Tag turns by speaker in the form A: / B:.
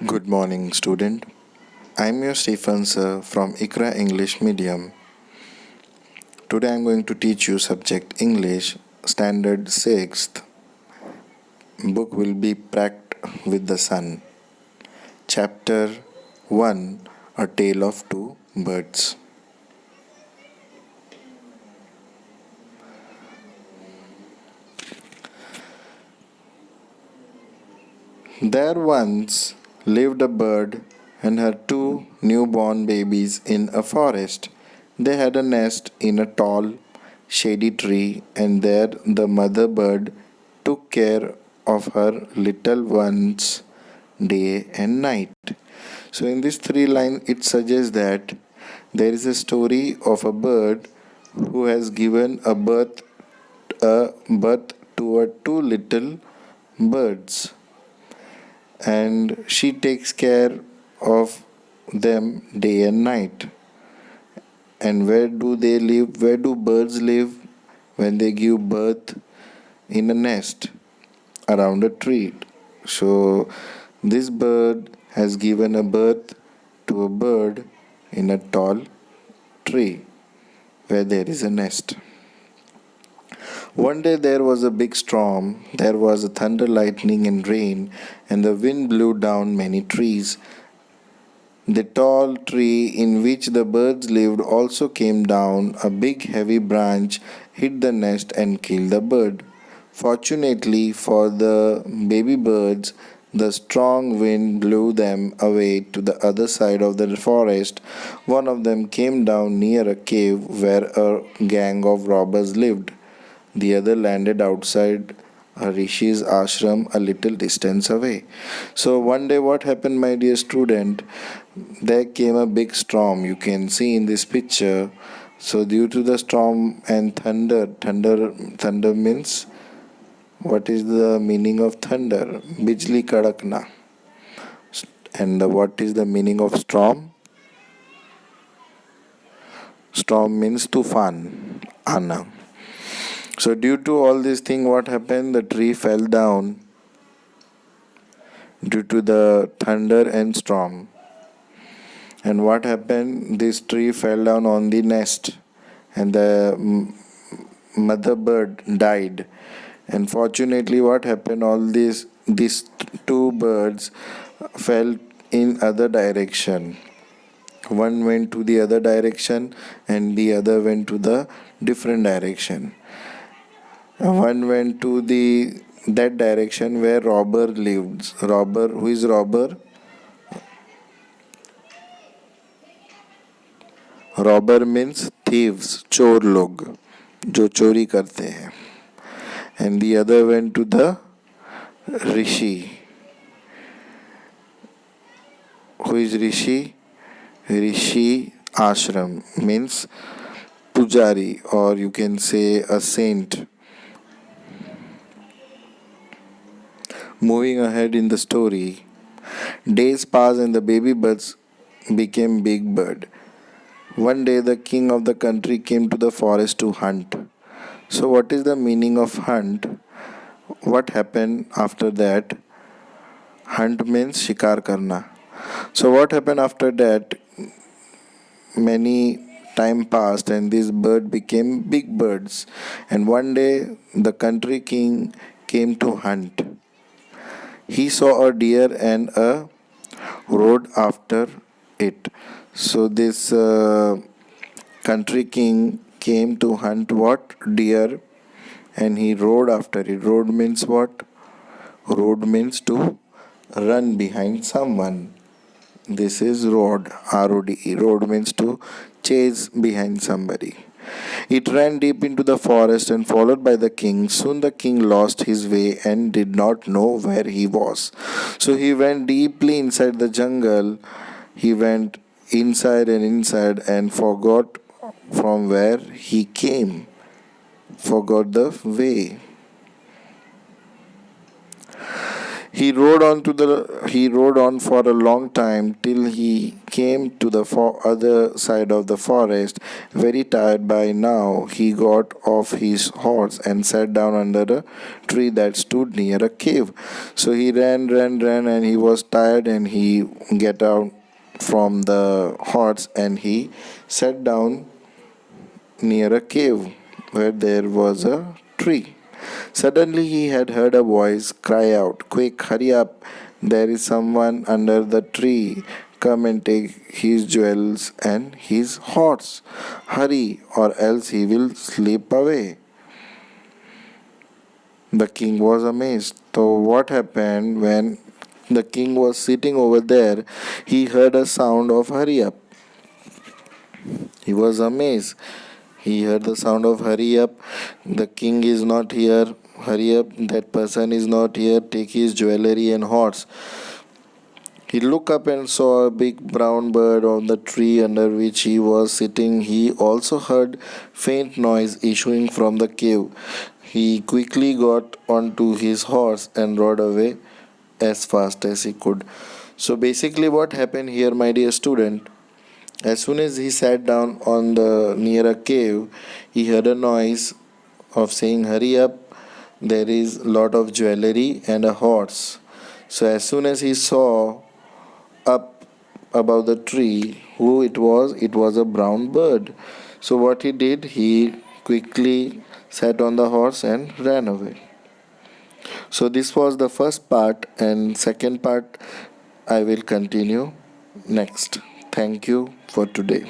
A: Good morning, student. I'm your Stephen sir from ICRA English Medium. Today I'm going to teach you subject English, Standard 6th. Book will be Pact with the Sun. Chapter 1, A Tale of Two Birds. There once lived a bird and her two newborn babies in a forest. They had a nest in a tall, shady tree, and there the mother bird took care of her little ones day and night. So, in this three line, it suggests that there is a story of a bird who has given a birth to two little birds, and she takes care of them day and night. And where do they live? Where do birds live when they give birth? In a nest around a tree. So this bird has given a birth to a bird in a tall tree where there is a nest. One day there was a big storm, there was a thunder, lightning, and rain, and the wind blew down many trees. The tall tree in which the birds lived also came down. A big heavy branch hit the nest and killed the bird. Fortunately for the baby birds, the strong wind blew them away to the other side of the forest. One of them came down near a cave where a gang of robbers lived. The other landed outside a Rishi's ashram a little distance away. So one day what happened, my dear student? There came a big storm. You can see in this picture. So due to the storm and thunder means, what is the meaning of thunder? Bijli kadakna. And what is the meaning of storm? Storm means tufan, ana. So due to all these things, what happened? The tree fell down due to the thunder and storm. And what happened? This tree fell down on the nest, and the mother bird died. And fortunately, what happened? All these two birds fell in other direction. One went to the other direction, and the other went to the different direction. One went to the that direction where robber lives. Robber, who is robber? Robber means thieves, चोर लोग जो चोरी करते हैं. And the other went to the rishi. Who is rishi? Rishi ashram means pujari, और you can say a saint. Moving ahead in the story, days passed and the baby birds became big bird. One day the king of the country came to the forest to hunt. So what is the meaning of hunt? What happened after that? Hunt means shikar karna. So what happened after that? Many time passed and this bird became big birds. And one day the country king came to hunt. He saw a deer and rode after it. So this country king came to hunt what? Deer, and he rode after it. Rode means what? Rode means to run behind someone. This is rode, R-O-D-E. Rode means to chase behind somebody. It ran deep into the forest and followed by the king. Soon the king lost his way and did not know where he was. So he went deeply inside the jungle. He went inside and forgot from where he came. Forgot the way. He rode on for a long time till he came to the other side of the forest. Very tired by now, he got off his horse and sat down under a tree that stood near a cave. So he ran, and he was tired, and he get out from the horse, and he sat down near a cave where there was a tree. Suddenly he had heard a voice cry out, "Quick, hurry up! There is someone under the tree. Come and take his jewels and his horse. Hurry, or else he will slip away." The king was amazed. So, what happened when the king was sitting over there? He heard a sound of "hurry up." He was amazed. He heard the sound of "hurry up." The king is not here. Hurry up. That person is not here. Take his jewelry and horse. He looked up and saw a big brown bird on the tree under which he was sitting. He also heard faint noise issuing from the cave. He quickly got onto his horse and rode away as fast as he could. So basically what happened here, my dear student, as soon as he sat down on the near a cave, he heard a noise of saying, "Hurry up, there is a lot of jewelry and a horse." So as soon as he saw up above the tree who it was a brown bird. So what he did, he quickly sat on the horse and ran away. So this was the first part, and second part I will continue next. Thank you for today.